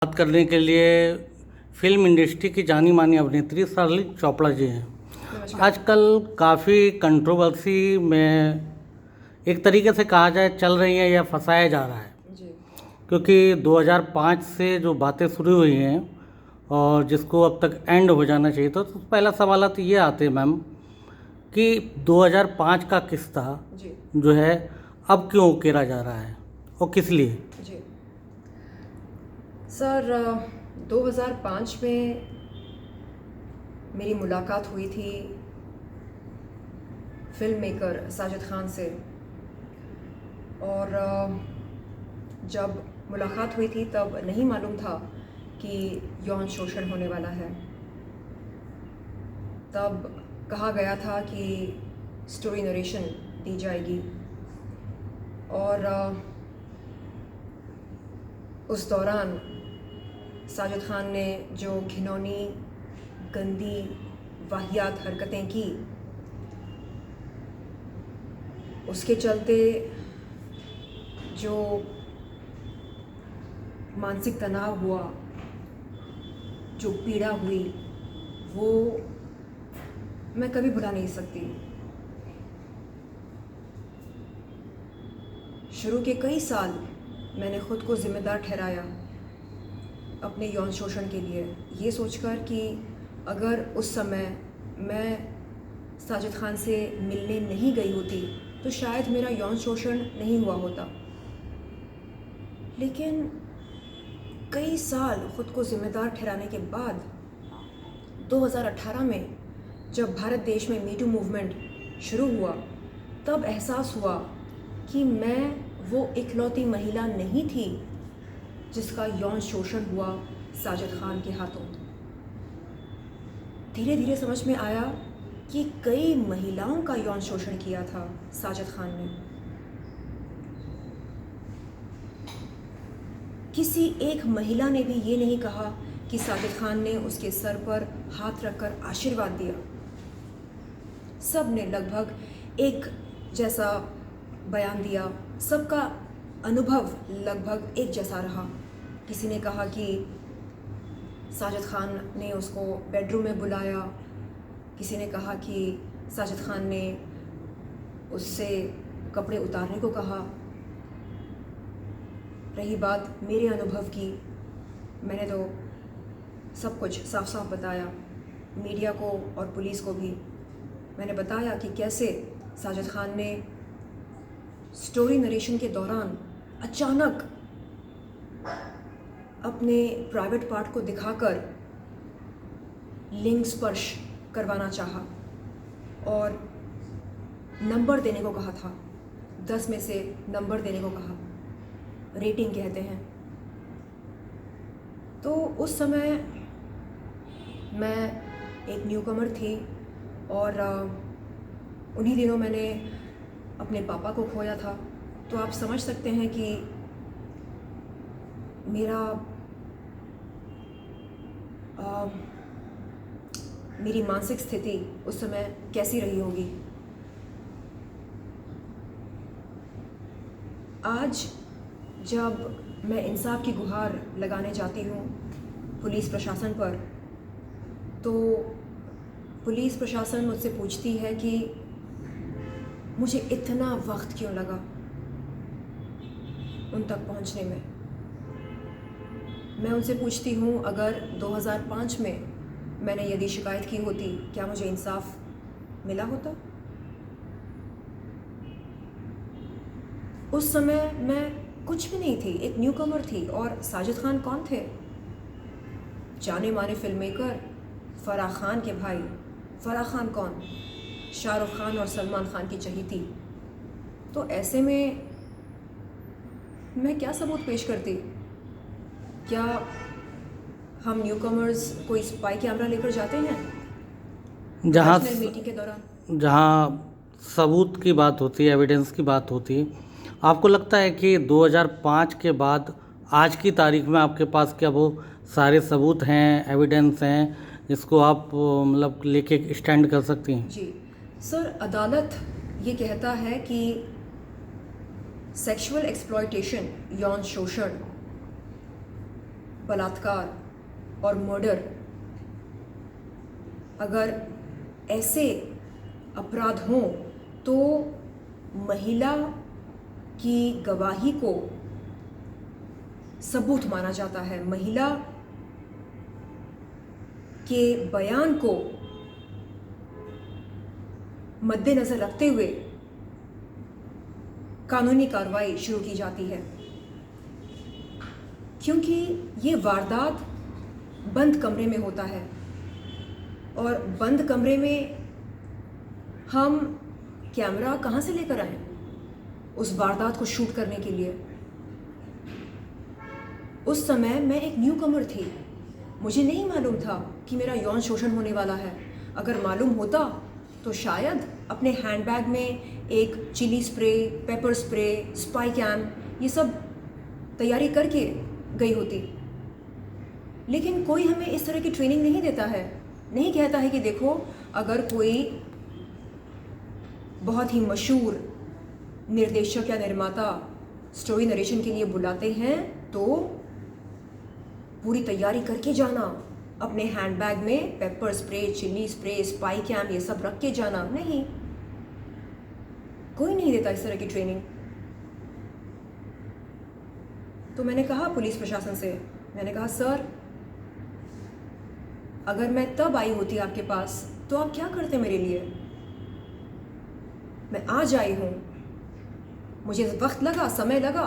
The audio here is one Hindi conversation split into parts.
बात करने के लिए फिल्म इंडस्ट्री की जानी मानी अभिनेत्री शार्लिन चोपड़ा जी हैं। नमस्कार। आजकल काफ़ी कंट्रोवर्सी में एक तरीके से कहा जाए चल रही है या फंसाया जा रहा है, जी। क्योंकि 2005 से जो बातें शुरू हुई हैं और जिसको अब तक एंड हो जाना चाहिए था, तो पहला सवाल तो ये आते हैं मैम कि 2005 का किस्सा जी। जो है अब क्यों उकेरा जा रहा है और किस लिए? जी सर, 2005 में मेरी मुलाकात हुई थी फिल्म मेकर साजिद खान से। और जब मुलाकात हुई थी तब नहीं मालूम था कि यौन शोषण होने वाला है। तब कहा गया था कि स्टोरी नरेशन दी जाएगी और उस दौरान साजिद खान ने जो घिनौनी गंदी वाहियात हरकतें की, उसके चलते जो मानसिक तनाव हुआ, जो पीड़ा हुई, वो मैं कभी भुला नहीं सकती। शुरू के कई साल मैंने खुद को जिम्मेदार ठहराया अपने यौन शोषण के लिए, ये सोचकर कि अगर उस समय मैं साजिद खान से मिलने नहीं गई होती तो शायद मेरा यौन शोषण नहीं हुआ होता। लेकिन कई साल खुद को जिम्मेदार ठहराने के बाद 2018 में जब भारत देश में मीटू मूवमेंट शुरू हुआ, तब एहसास हुआ कि मैं वो इकलौती महिला नहीं थी जिसका यौन शोषण हुआ साजिद खान के हाथों। धीरे धीरे समझ में आया कि कई महिलाओं का यौन शोषण किया था साजिद खान ने। किसी एक महिला ने भी ये नहीं कहा कि साजिद खान ने उसके सर पर हाथ रखकर आशीर्वाद दिया। सब ने लगभग एक जैसा बयान दिया, सबका अनुभव लगभग एक जैसा रहा। किसी ने कहा कि साजिद खान ने उसको बेडरूम में बुलाया, किसी ने कहा कि साजिद खान ने उससे कपड़े उतारने को कहा। रही बात मेरे अनुभव की, मैंने तो सब कुछ साफ साफ बताया मीडिया को और पुलिस को भी। मैंने बताया कि कैसे साजिद खान ने स्टोरी नरेशन के दौरान अचानक अपने प्राइवेट पार्ट को दिखाकर लिंग स्पर्श करवाना चाहा और नंबर देने को कहा था। 10 में से नंबर देने को कहा, रेटिंग कहते हैं। तो उस समय मैं एक न्यूकमर थी और उन्हीं दिनों मैंने अपने पापा को खोया था। तो आप समझ सकते हैं कि मेरी मानसिक स्थिति उस समय कैसी रही होगी। आज जब मैं इंसाफ की गुहार लगाने जाती हूँ पुलिस प्रशासन पर, तो पुलिस प्रशासन मुझसे पूछती है कि मुझे इतना वक्त क्यों लगा उन तक पहुँचने में। मैं उनसे पूछती हूँ, अगर 2005 में मैंने यदि शिकायत की होती, क्या मुझे इंसाफ मिला होता? उस समय मैं कुछ भी नहीं थी, एक न्यूकमर थी। और साजिद खान कौन थे? जाने माने फिल्म मेकर, फराह खान के भाई। फराह खान कौन? शाहरुख खान और सलमान खान की चहेती। तो ऐसे में मैं क्या सबूत पेश करती? क्या हम न्यूकमर्स कोई स्पाई कैमरा लेकर जाते हैं प्रोफेशनल मीटिंग के दौरान? जहाँ सबूत की बात होती है, एविडेंस की बात होती है, आपको लगता है कि 2005 के बाद आज की तारीख में आपके पास क्या वो सारे सबूत हैं, एविडेंस हैं, जिसको आप मतलब लेके स्टैंड कर सकती हैं? जी सर, अदालत ये कहता है कि सेक्सुअल एक्सप्लॉयटेशन, यौन शोषण बलात्कार और मर्डर, अगर ऐसे अपराध हों तो महिला की गवाही को सबूत माना जाता है, महिला के बयान को मद्देनजर रखते हुए कानूनी कार्रवाई शुरू की जाती है। क्योंकि ये वारदात बंद कमरे में होता है और बंद कमरे में हम कैमरा कहाँ से लेकर आए उस वारदात को शूट करने के लिए। उस समय मैं एक न्यू कमर थी, मुझे नहीं मालूम था कि मेरा यौन शोषण होने वाला है। अगर मालूम होता तो शायद अपने हैंडबैग में एक chilli spray, pepper spray, spy cam, ये सब तैयारी करके गई होती। लेकिन कोई हमें इस तरह की ट्रेनिंग नहीं देता है, नहीं कहता है कि देखो अगर कोई बहुत ही मशहूर निर्देशक या निर्माता स्टोरी नरेशन के लिए बुलाते हैं तो पूरी तैयारी करके जाना, अपने हैंडबैग में pepper spray, chilli spray, spy cam ये सब रख के जाना। नहीं, कोई नहीं देता इस तरह की ट्रेनिंग। तो मैंने कहा पुलिस प्रशासन से, मैंने कहा सर अगर मैं तब आई होती आपके पास तो आप क्या करते मेरे लिए? मैं आज आई हूँ, मुझे वक्त लगा, समय लगा,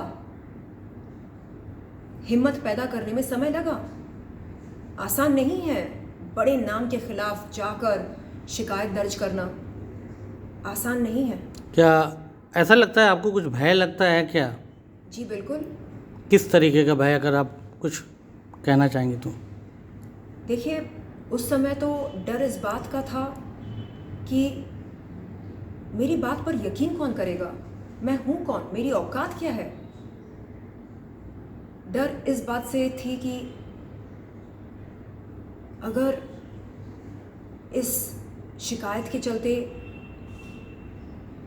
हिम्मत पैदा करने में समय लगा। आसान नहीं है बड़े नाम के खिलाफ जाकर शिकायत दर्ज करना, आसान नहीं है। क्या ऐसा लगता है आपको, कुछ भय लगता है क्या? जी बिल्कुल। किस तरीके का भय, अगर आप कुछ कहना चाहेंगे तो? देखिए उस समय तो डर इस बात का था कि मेरी बात पर यकीन कौन करेगा, मैं हूँ कौन, मेरी औकात क्या है। डर इस बात से थी कि अगर इस शिकायत के चलते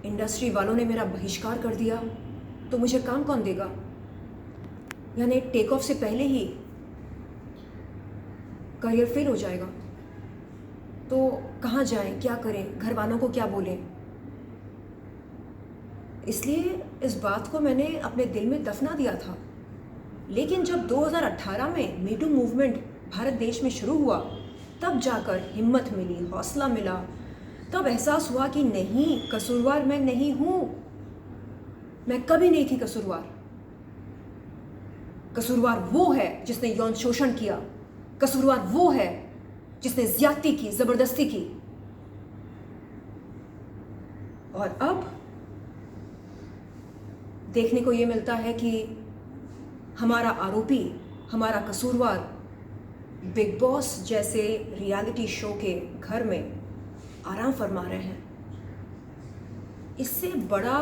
इंडस्ट्री वालों ने मेरा बहिष्कार कर दिया तो मुझे काम कौन देगा। यानी टेक ऑफ से पहले ही करियर फेल हो जाएगा। तो कहाँ जाएं, क्या करें, घर वालों को क्या बोलें। इसलिए इस बात को मैंने अपने दिल में दफना दिया था। लेकिन जब 2018 में मीटू मूवमेंट भारत देश में शुरू हुआ तब जाकर हिम्मत मिली, हौसला मिला, तब एहसास हुआ कि नहीं, कसूरवार मैं नहीं हूँ, मैं कभी नहीं थी कसूरवार। कसूरवार वो है जिसने यौन शोषण किया, कसूरवार वो है जिसने ज्यादती की, जबरदस्ती की। और अब देखने को ये मिलता है कि हमारा आरोपी, हमारा कसूरवार बिग बॉस जैसे रियलिटी शो के घर में आराम फरमा रहे हैं। इससे बड़ा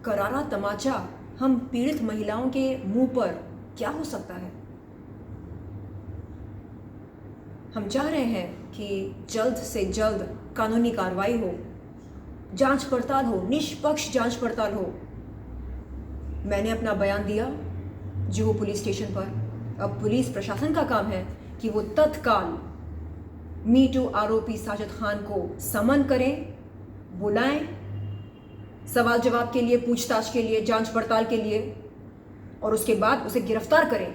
करारा तमाचा हम पीड़ित महिलाओं के मुंह पर क्या हो सकता है। हम चाह रहे हैं कि जल्द से जल्द कानूनी कार्रवाई हो, जांच पड़ताल हो, निष्पक्ष जांच पड़ताल हो। मैंने अपना बयान दिया जुहू पुलिस स्टेशन पर। अब पुलिस प्रशासन का काम है कि वो तत्काल मीटू आरोपी साजिद खान को समन करें, बुलाएं, सवाल जवाब के लिए, पूछताछ के लिए, जांच पड़ताल के लिए, और उसके बाद उसे गिरफ्तार करें।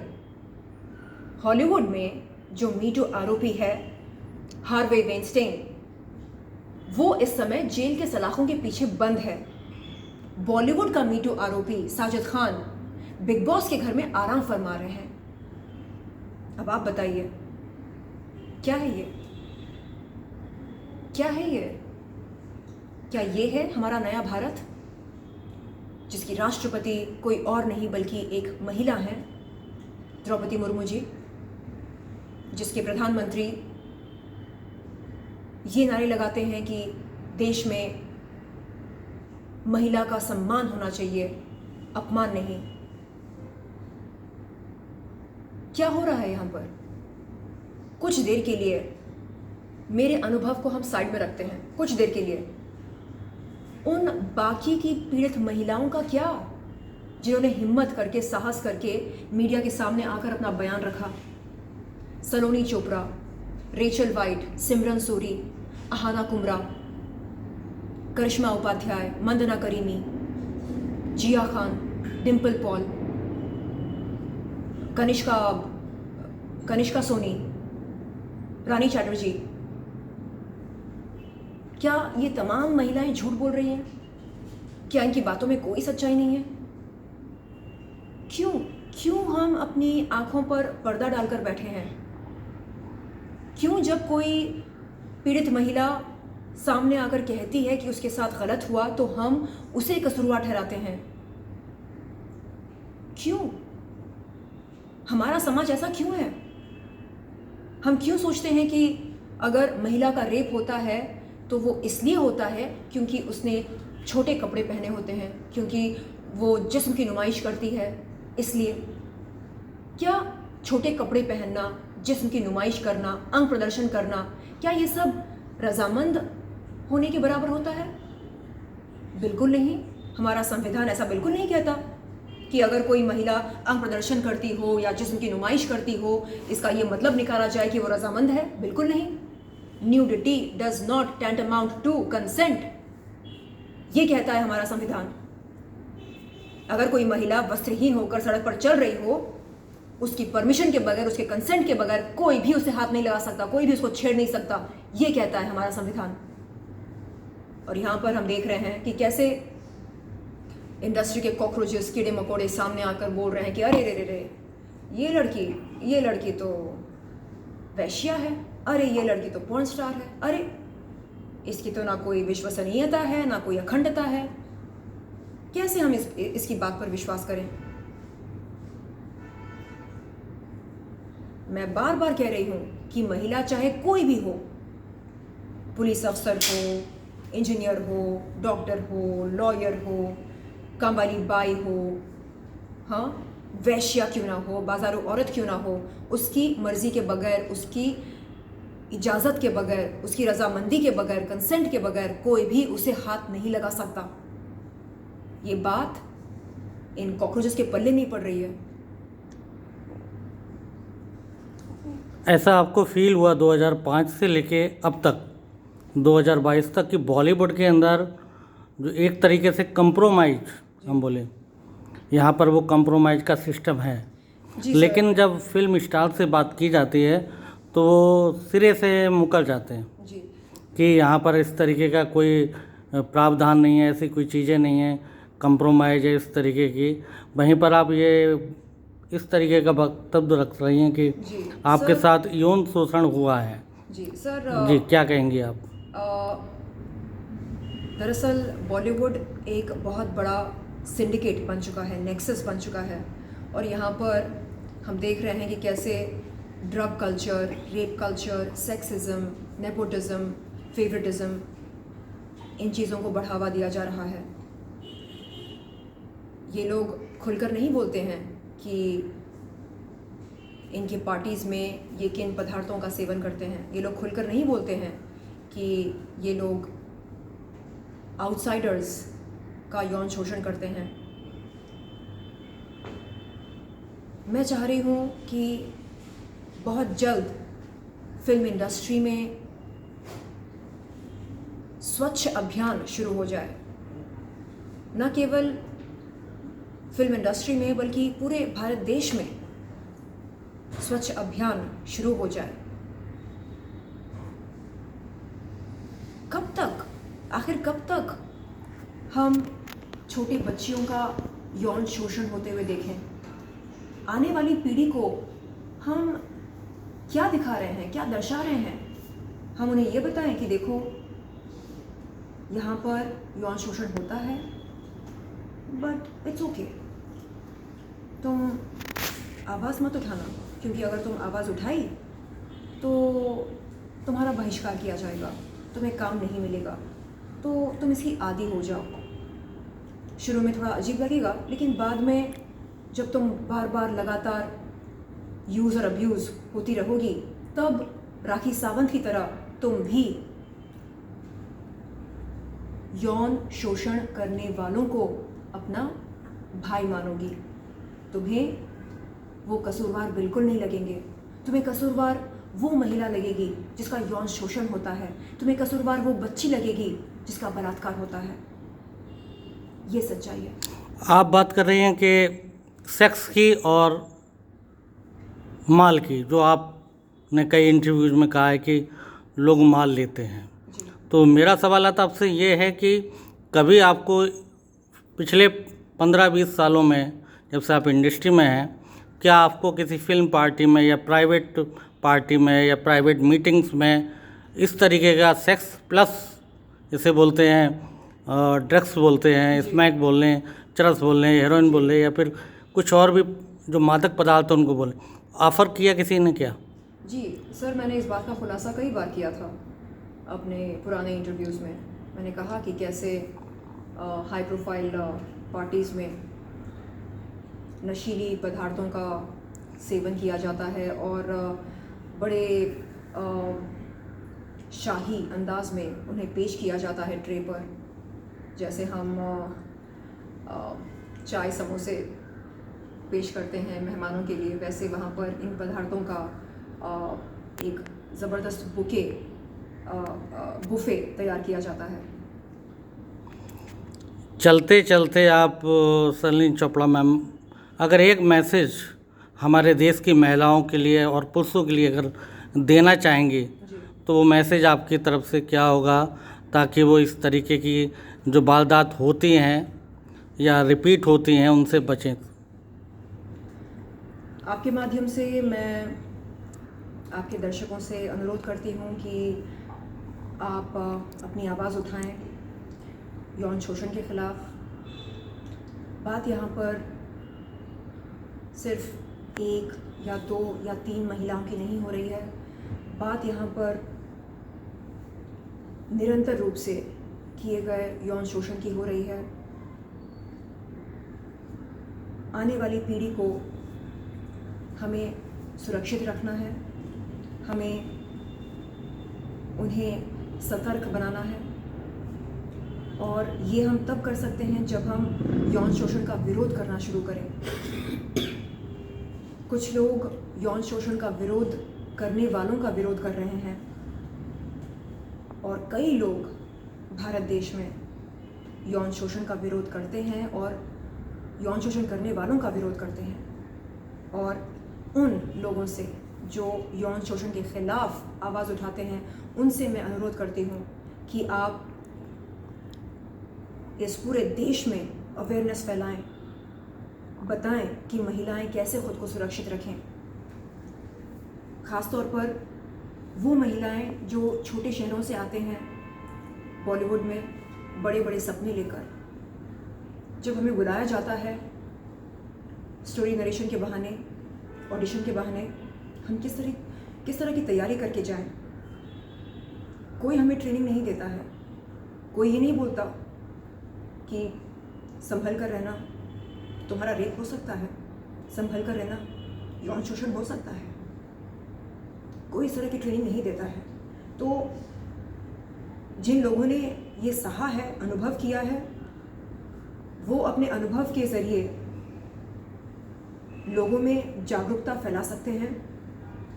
हॉलीवुड में जो मीटू आरोपी है हार्वे वेनस्टेन, वो इस समय जेल के सलाखों के पीछे बंद है। बॉलीवुड का मीटू आरोपी साजिद खान बिग बॉस के घर में आराम फरमा रहे हैं। अब आप बताइए क्या है ये, क्या है ये? क्या ये है हमारा नया भारत जिसकी राष्ट्रपति कोई और नहीं बल्कि एक महिला है, द्रौपदी मुर्मू जी, जिसके प्रधानमंत्री ये नारे लगाते हैं कि देश में महिला का सम्मान होना चाहिए, अपमान नहीं। क्या हो रहा है यहाँ पर? कुछ देर के लिए मेरे अनुभव को हम साइड में रखते हैं, कुछ देर के लिए उन बाकी की पीड़ित महिलाओं का क्या, जिन्होंने हिम्मत करके, साहस करके मीडिया के सामने आकर अपना बयान रखा। सलोनी चोपड़ा, रेचल वाइट, सिमरन सूरी, अहाना कुमरा, करिश्मा उपाध्याय, मंदना करीमी, जिया खान, डिम्पल पॉल, कनिष्का सोनी, रानी चैटर्जी। क्या ये तमाम महिलाएं झूठ बोल रही हैं? क्या इनकी बातों में कोई सच्चाई नहीं है? क्यों हम अपनी आंखों पर पर्दा डालकर बैठे हैं? क्यों जब कोई पीड़ित महिला सामने आकर कहती है कि उसके साथ गलत हुआ तो हम उसे कसूरवार ठहराते हैं? क्यों? हमारा समाज ऐसा क्यों है? हम क्यों सोचते हैं कि अगर महिला का रेप होता है तो वो इसलिए होता है क्योंकि उसने छोटे कपड़े पहने होते हैं, क्योंकि वो जिस्म की नुमाइश करती है इसलिए? क्या छोटे कपड़े पहनना, जिस्म की नुमाइश करना, अंग प्रदर्शन करना, क्या ये सब रजामंद होने के बराबर होता है? बिल्कुल नहीं। हमारा संविधान ऐसा बिल्कुल नहीं कहता कि अगर कोई महिला अंग प्रदर्शन करती हो या जिस्म की नुमाइश करती हो इसका ये मतलब निकाला जाए कि वो रजामंद है। बिल्कुल नहीं। Nudity does not tantamount to consent, ये कहता है हमारा संविधान। अगर कोई महिला वस्त्रहीन होकर सड़क पर चल रही हो, उसकी परमिशन के बगैर, उसके कंसेंट के बगैर कोई भी उसे हाथ नहीं लगा सकता, कोई भी उसको छेड़ नहीं सकता, ये कहता है हमारा संविधान। और यहाँ पर हम देख रहे हैं कि कैसे इंडस्ट्री के कॉकरोचेस, कीड़े मकोड़े सामने आकर बोल रहे हैं कि अरे रे रे रे, ये लड़की तो वैश्या है, अरे ये लड़की तो पोर्न स्टार है, अरे इसकी तो ना कोई विश्वसनीयता है, ना कोई अखंडता है। कैसे हम इसकी बात पर विश्वास करें? मैं बार बार कह रही हूं कि महिला चाहे कोई भी हो, पुलिस अफसर हो, इंजीनियर हो, डॉक्टर हो, लॉयर हो, काम वाली बाई हो, हाँ, वैश्या क्यों ना हो, बाजारू औरत क्यों ना हो, उसकी मर्जी के बगैर, उसकी इजाज़त के बगैर, उसकी रजामंदी के बगैर, कंसेंट के बगैर कोई भी उसे हाथ नहीं लगा सकता। ये बात इन कॉकरोचेस के पल्ले नहीं पड़ रही है। ऐसा आपको फील हुआ 2005 से लेके अब तक 2022 तक कि बॉलीवुड के अंदर जो एक तरीके से कंप्रोमाइज, हम बोले यहाँ पर वो कंप्रोमाइज का सिस्टम है, लेकिन जब फिल्म स्टार से बात की जाती है तो वो सिरे से मुकर जाते हैं जी। कि यहाँ पर इस तरीके का कोई प्रावधान नहीं है, ऐसी कोई चीज़ें नहीं है, कंप्रोमाइज है इस तरीके की। वहीं पर आप ये इस तरीके का वक्तव्य रख रही हैं कि आपके साथ यौन शोषण हुआ है। जी सर, जी क्या कहेंगी आप? दरअसल बॉलीवुड एक बहुत बड़ा सिंडिकेट बन चुका है, नेक्सस बन चुका है, और यहाँ पर हम देख रहे हैं कि कैसे drug culture, rape culture, sexism, nepotism, favouritism, इन चीज़ों को बढ़ावा दिया जा रहा है। ये लोग खुलकर नहीं बोलते हैं कि इनकी पार्टीज़ में ये किन पदार्थों का सेवन करते हैं। ये लोग खुलकर नहीं बोलते हैं कि ये लोग आउटसाइडर्स का यौन शोषण करते हैं। मैं चाह रही हूँ कि बहुत जल्द फिल्म इंडस्ट्री में स्वच्छ अभियान शुरू हो जाए, न केवल फिल्म इंडस्ट्री में बल्कि पूरे भारत देश में स्वच्छ अभियान शुरू हो जाए। कब तक, आखिर कब तक हम छोटी बच्चियों का यौन शोषण होते हुए देखें? आने वाली पीढ़ी को हम क्या दिखा रहे हैं, क्या दर्शा रहे हैं? हम उन्हें ये बताएं कि देखो यहाँ पर यौन शोषण होता है, बट इट्स ओके, तुम आवाज़ मत उठाना, क्योंकि अगर तुम आवाज़ उठाई तो तुम्हारा बहिष्कार किया जाएगा, तुम्हें काम नहीं मिलेगा, तो तुम इसकी आदी हो जाओ। शुरू में थोड़ा अजीब लगेगा, लेकिन बाद में जब तुम बार बार लगातार यूज़ और अब्यूज़ होती रहोगी, तब राखी सावंत की तरह तुम भी यौन शोषण करने वालों को अपना भाई मानोगी, तुम्हें वो कसूरवार बिल्कुल नहीं लगेंगे। तुम्हें कसूरवार वो महिला लगेगी जिसका यौन शोषण होता है। तुम्हें कसूरवार वो बच्ची लगेगी जिसका बलात्कार होता है। ये सच्चाई है। आप बात कर रही हैं कि सेक्स की और माल की, जो आपने कई इंटरव्यूज में कहा है कि लोग माल लेते हैं। जी। तो मेरा सवाल आता आपसे ये है कि कभी आपको पिछले 15-20 सालों में, जब से आप इंडस्ट्री में हैं, क्या आपको किसी फिल्म पार्टी में या प्राइवेट पार्टी में या प्राइवेट मीटिंग्स में इस तरीके का सेक्स प्लस, इसे बोलते हैं ड्रग्स बोलते हैं, स्मैक बोल लें, चरस बोल लें, हेरोइन बोल लें, या फिर कुछ और भी जो मादक पदार्थ हैं उनको बोलें, ऑफ़र किया किसी ने क्या? जी सर, मैंने इस बात का खुलासा कई बार किया था अपने पुराने इंटरव्यूज़ में। मैंने कहा कि कैसे हाई प्रोफाइल पार्टीज़ में नशीली पदार्थों का सेवन किया जाता है और बड़े शाही अंदाज में उन्हें पेश किया जाता है ट्रे पर। जैसे हम चाय समोसे पेश करते हैं मेहमानों के लिए, वैसे वहाँ पर इन पदार्थों का एक ज़बरदस्त बुफे तैयार किया जाता है। चलते चलते आप सलीन चोपड़ा मैम, अगर एक मैसेज हमारे देश की महिलाओं के लिए और पुरुषों के लिए अगर देना चाहेंगी, तो वो मैसेज आपकी तरफ से क्या होगा, ताकि वो इस तरीके की जो वारदात होती हैं या रिपीट होती हैं उनसे बचें? आपके माध्यम से मैं आपके दर्शकों से अनुरोध करती हूँ कि आप अपनी आवाज़ उठाएं यौन शोषण के ख़िलाफ़। बात यहाँ पर सिर्फ 1 या 2 या 3 महिलाओं की नहीं हो रही है। बात यहाँ पर निरंतर रूप से किए गए यौन शोषण की हो रही है। आने वाली पीढ़ी को हमें सुरक्षित रखना है, हमें उन्हें सतर्क बनाना है, और ये हम तब कर सकते हैं जब हम यौन शोषण का विरोध करना शुरू करें। कुछ लोग यौन शोषण का विरोध करने वालों का विरोध कर रहे हैं, और कई लोग भारत देश में यौन शोषण का विरोध करते हैं और यौन शोषण करने वालों का विरोध करते हैं। और उन लोगों से जो यौन शोषण के ख़िलाफ़ आवाज़ उठाते हैं, उनसे मैं अनुरोध करती हूँ कि आप इस पूरे देश में अवेयरनेस फैलाएं, बताएं कि महिलाएं कैसे खुद को सुरक्षित रखें। ख़ास तौर पर वो महिलाएं जो छोटे शहरों से आते हैं बॉलीवुड में बड़े बड़े सपने लेकर। जब हमें बुलाया जाता है स्टोरी नरेशन के बहाने, ऑडिशन के बहाने, हम किस तरह की तैयारी करके जाएं। कोई हमें ट्रेनिंग नहीं देता है, कोई ये नहीं बोलता कि संभल कर रहना, तुम्हारा रेप हो सकता है, संभल कर रहना, यौन शोषण हो सकता है। कोई इस तरह की ट्रेनिंग नहीं देता है। तो जिन लोगों ने ये सहा है, अनुभव किया है, वो अपने अनुभव के ज़रिए लोगों में जागरूकता फैला सकते हैं,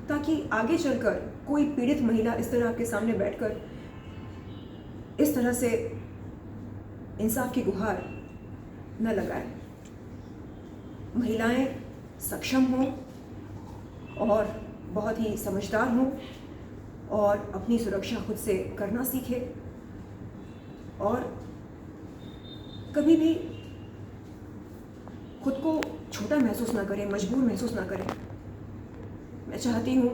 ताकि आगे चलकर कोई पीड़ित महिला इस तरह आपके सामने बैठकर इस तरह से इंसाफ की गुहार न लगाए। महिलाएं सक्षम हों और बहुत ही समझदार हों और अपनी सुरक्षा खुद से करना सीखें, और कभी भी खुद को छोटा महसूस ना करें, मजबूर महसूस ना करें। मैं चाहती हूँ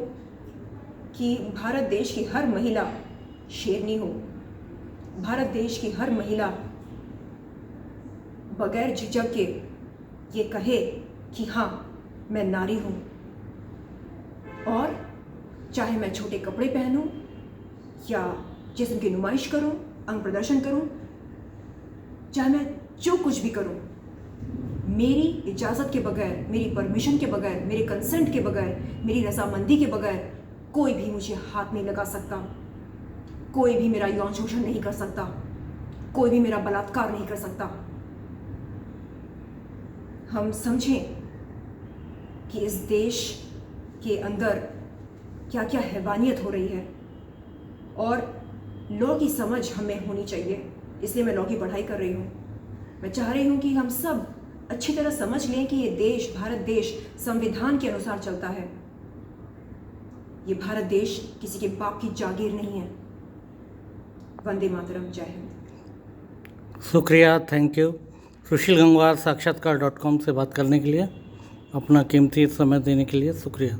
कि भारत देश की हर महिला शेरनी हो, भारत देश की हर महिला बगैर झिझक के ये कहे कि हाँ, मैं नारी हूँ, और चाहे मैं छोटे कपड़े पहनूं या जिस्म की नुमाइश करूं, अंग प्रदर्शन करूं, चाहे मैं जो कुछ भी करूं, मेरी इजाज़त के बगैर, मेरी परमिशन के बगैर, मेरे कंसेंट के बगैर, मेरी रजामंदी के बगैर कोई भी मुझे हाथ नहीं लगा सकता, कोई भी मेरा यौन शोषण नहीं कर सकता, कोई भी मेरा बलात्कार नहीं कर सकता। हम समझें कि इस देश के अंदर क्या क्या हैवानियत हो रही है, और लॉ की समझ हमें होनी चाहिए। इसलिए मैं लॉ की पढ़ाई कर रही हूँ। मैं चाह रही हूँ कि हम सब अच्छी तरह समझ लें कि ये देश, भारत देश, संविधान के अनुसार चलता है। ये भारत देश किसी के बाप की जागीर नहीं है। वंदे मातरम। जय हिंद। शुक्रिया, थैंक यू। सुशील गंगवार साक्षात्कार.com से बात करने के लिए, अपना कीमती समय देने के लिए शुक्रिया।